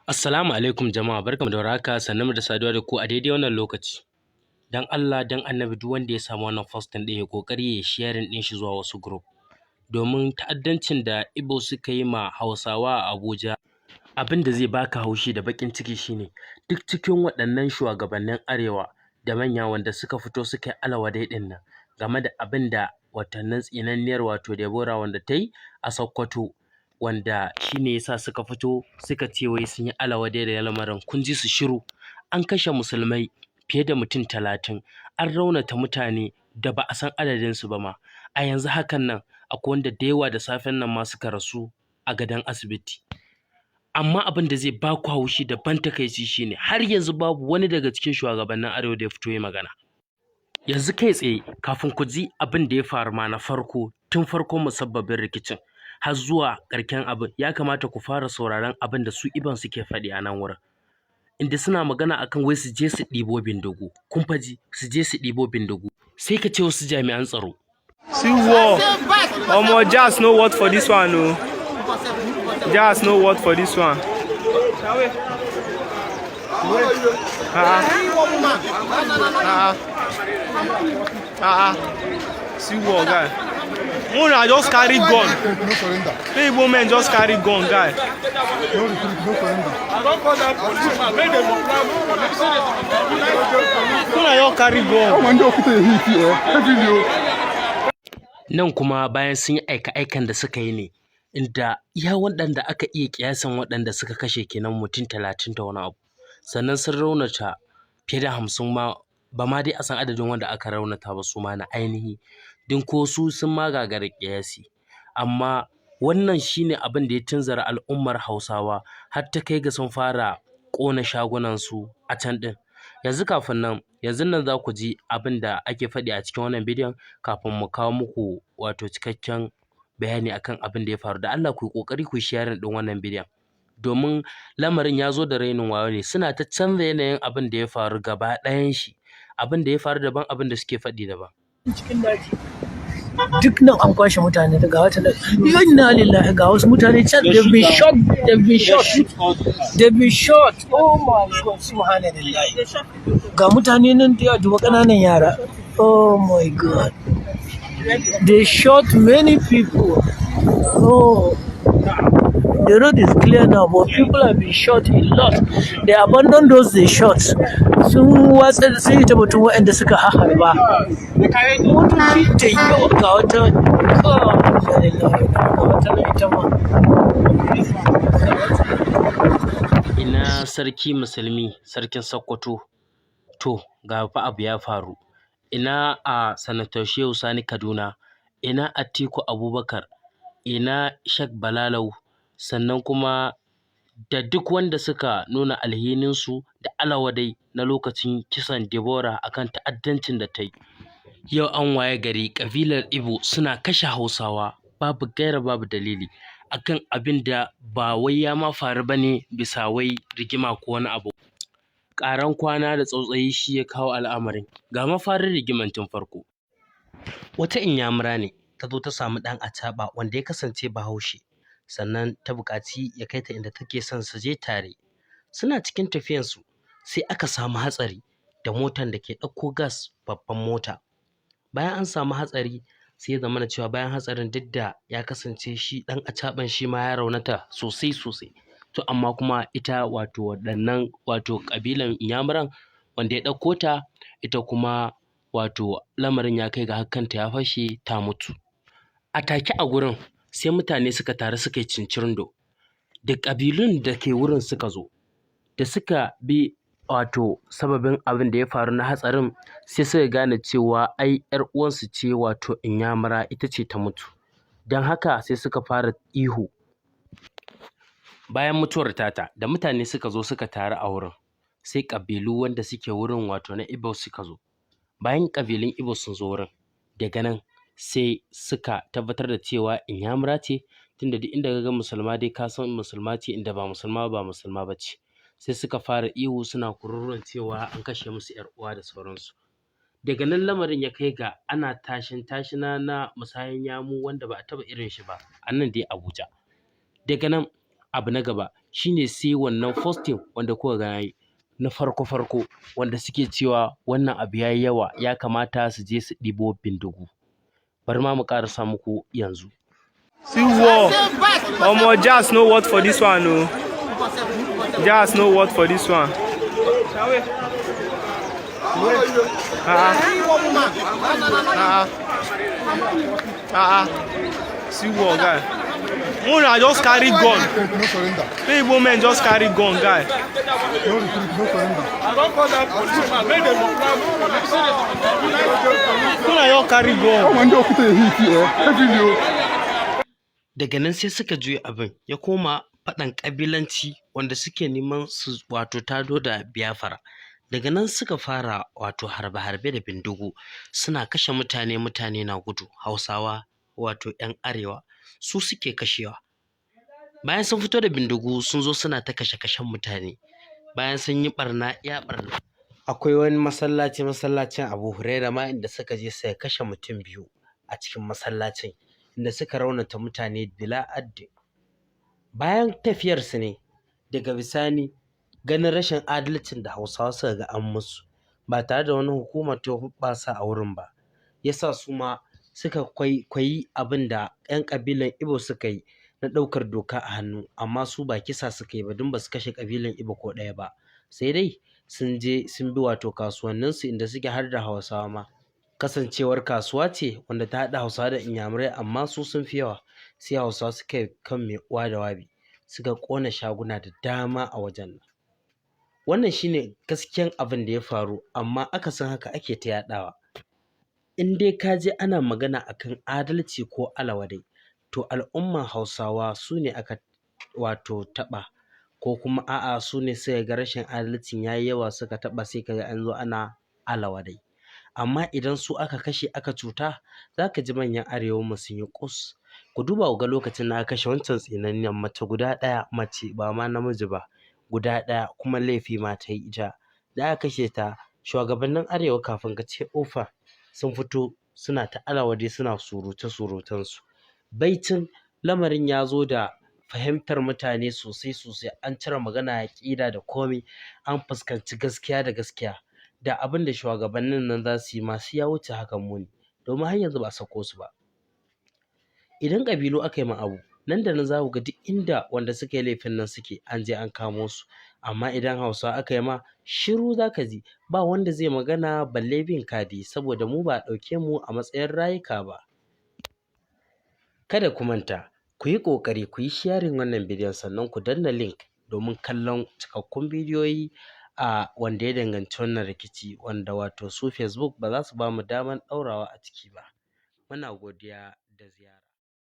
Assalamu alaikum jama'a, barkamu da warhaka, sannunmu da saduwa da ku a daidai wannan lokaci. Dan Allah dan Annabi duk wanda ya samu wannan post ɗin ya kokari ya sharing ɗin shi zuwa wasu group. Domin ta'addancin da Igbo suka yi ma Hausawa a Abuja, abin da zai baka haushi da baƙin ciki shine duk cikin waɗannan shugabannin Arewa da manya wanda suka fito suka yi alawadai ɗin nan game da abin da watannin tsinanniyar wato Deborah wanda ta yi a Sokoto, wanda shi ne ya sa suka fito suka ce wai sun yi alawadai da lamarin, kun ji su shiru. An kashe musulmai fiye da mutum 30, an raunata mutane da ba a san adadinsu ba ma. A yanzu hakan nan akwai wanda da yawa da safen nan ma suka rasu a gadon asibiti. Amma abin da zai ba ku haushi da ban takaici shine har yanzu babu wani daga cikin shugabannin Arewa da ya fito ya magana. Yanzu kai tsaye kafin ku ji abin da ya faru ma na farko, tun farkon musabbabin rikicin har zuwa ƙarshen abin, ya kamata ku fara sauraron abin da su Iban suke faɗi a nan wurin. Inda suna magana akan wai su je su ɗibo bindigu. Kun faji su je su ɗibo bindigu. Sai ka ce wasu jami'an tsaro. See war. Jazz no word for this one, no. Jazz no word for this one. See war, guy. Muna just carry gun. No surrender. Hey, women just carry gun, guy. No retreat, no surrender. I don't call that police. I made them Muna just carry gun. How many of you hit here? Every Nan kuma bayan sun yi aika-aikan da suka yi ne, inda iya waɗanda aka iya ƙiyasan waɗanda suka kashe kenan mutum 30 da wani abu. Sannan sun raunata fiye da 50 ma, ba ma dai a san adadin wanda aka raunata ba su ma na ainihi. Din ko su sun ma gagara ƙiyasi. Amma wannan shine abin da ya tunzura al'ummar Hausawa har ta kai ga sun fara ƙona shagunansu a can ɗin. Yanzu nan za ku ji abin da ake faɗi a cikin wannan bidiyon kafin mu kawo muku wato cikakken bayani akan abin da ya faru. Da Allah ku yi ƙoƙari ku yi sharing ɗin wannan bidiyon. Domin lamarin ya zo da rainin wayo ne, suna ta canza yanayin abin da ya faru gaba ɗayan shi. Abin da ya faru daban, abin da suke faɗi daban. Cikin daji duk nan an kwashe mutane daga wata inna lillahi, ga wasu mutane can they've been shot. Oh my god, subhanallah. Ga mutane nan da yawa, duba ƙananan yara. Oh my god, they shot many people. Oh, the road is clear now, but people have been shot a lot. They abandoned those they shot. Sun watsa da sai ta mutum waɗanda suka harba. Motoci da yawa ga wata ita ma. Ina sarki musulmi, sarkin Sokoto, to ga fa abu ya faru. Ina a Sanatar Shehu Sani Kaduna, ina Atiku Abubakar, ina Sheikh Balalau, sannan kuma da duk wanda suka nuna alhininsu da alawadai na lokacin kisan Deborah akan ta'addancin da ta yi. Yau an waye gari ƙabilar Igbo suna kashe Hausawa babu gaira babu dalili akan abin da ba wai ya ma faru ba ne bisa wai rigima ko wani abu. Ƙaran kwana da tsautsayi shi ya kawo al'amarin. Ga mafarin rigiman tun farko. Wata inyamura ne ta zo ta samu ɗan acaɓa wanda ya kasance Bahaushe. Sannan ta buƙaci ya kai ta inda take son su je tare. Suna cikin tafiyansu sai aka samu hatsari da motan da ke ɗauko gas, babban mota. Bayan an samu hatsari sai ya zamana cewa bayan hatsarin duk da ya kasance shi ɗan acaɓan shi ma ya raunata sosai. To amma kuma ita wato waɗannan wato ƙabilan inyamuran wanda ya ɗauko ta, ita kuma wato lamarin ya kai ga hakkanta ya fashe ta mutu. A take a gurin sai mutane suka taru suka yi cincirindo, da ƙabilun da ke wurin suka zo, da suka bi wato sababin abin da ya faru na hatsarin, sai suka gane cewa ai 'yar uwansu ce wato inyamura ita ce ta mutu. Don haka sai suka fara ihu. Bayan mutuwar tata da mutane suka zo suka taru a wurin, sai ƙabilu wanda suke wurin wato na Igbo suka zo. Bayan ƙabilun Igbo sun zo wurin, daga nan sai suka tabbatar da cewa inyamura ce, tunda duk inda ka ga musulma dai ka san musulma ce, inda ba musulma ba ce. Sai suka fara ihu suna kururuwan cewa an kashe musu 'yar uwa da sauransu. Daga nan lamarin ya kai ga ana tashina na musayan yamu wanda ba a taɓa irin shi ba a nan dai Abuja. Daga nan abu na gaba shine sai wannan posting wanda kuka ga yayi na farko wanda suke cewa wannan abu yayi yawa ya kamata su je su ɗibo bindigu. Bari ma mu ƙarasa muku yanzu. See war. Omo, Jazz no word for this one, no. Jazz no word for this one. See war, guy. Una just carry gun. No surrender. Hey, women just carry gun, guy. No retreat, no surrender. I don't call that policeman. Make them Una just carry gun. How many of you here? Every day. Daga nan sai suka juya abin ya koma faɗan ƙabilanci wanda suke neman su wato tado da biyafara. Daga nan suka fara wato harbe-harbe da bindigu suna kashe mutane na gudu. Hausawa wato 'yan arewa su suke kashewa. Bayan sun fito da bindigu sun zo suna ta kashe-kashen mutane. Bayan sun yi ɓarna iya ɓarna. Akwai wani masallacin Abu Huraira ma inda suka je sai kashe mutum 2 a cikin masallacin inda suka raunata mutane bila addi. Bayan tafiyarsu ne daga bisani ganin rashin adalcin da Hausawa suka ga an musu ba tare da wani hukuma ta hubbasa a wurin ba yasa su ma suka kwaikwayi abin da 'yan ƙabilan Ibo suka yi na ɗaukar doka a hannu, amma su ba kisa suka yi ba don ba su kashe ƙabilan Ibo ko ɗaya ba, sai dai sun je sun bi wato kasuwanninsu inda suke har da Hausawa ma. Kasancewar kasuwa ce wanda ta haɗa Hausawa da Inyamurai amma su sun fi yawa, sai Hausawa suka yi kan mai uwa da wabi suka ƙona shaguna da dama a wajen nan. Wannan shine gaskiyan abin da ya faru, amma akasin haka ake ta yaɗawa. In dai ka je ana magana akan adalci ko alawadai, to al'umman Hausawa su ne aka wato taɓa, ko kuma a'a su ne suka ga rashin adalcin yayi yawa suka taɓa sai kaga an zo ana alawadai. Amma idan su aka kashe aka cuta za ka ji manyan arewanmu sun yi ƙus. Ku duba ku ga lokacin da aka kashe wancan tsinanniyar mace guda ɗaya, mace ba ma namiji ba guda ɗaya, kuma laifi ma ta yi ja. Da aka kashe ta shugabannin arewa kafin ka ce ofa sun fito suna ta alawadai suna surutansu. Baitin lamarin ya zo da fahimtar mutane sosai an cire magana aƙida da komai, an fuskanci gaskiya da gaskiya. Da abin da shugabannin nan za su yi masu ya wuce hakan muni, domin har yanzu ba a sako su ba. Idan ƙabilu aka yi ma abu nan da nan za ku ga duk inda wanda suka yi laifin nan suke an je an kamo su, amma idan Hausawa aka yi ma shiru za ka ji, ba wanda zai magana balle bin kadi, saboda mu ba a ɗauke mu a matsayin rayuka ba. Kada ku manta ku yi ƙoƙari ku yi sharing wannan bidiyon sannan ku danna link domin kallon cikakkun bidiyoyi a wanda ya danganci wannan rikici, wanda wato su Facebook ba za su ba mu daman ɗaurawa a ciki ba. Muna godiya da ziyara.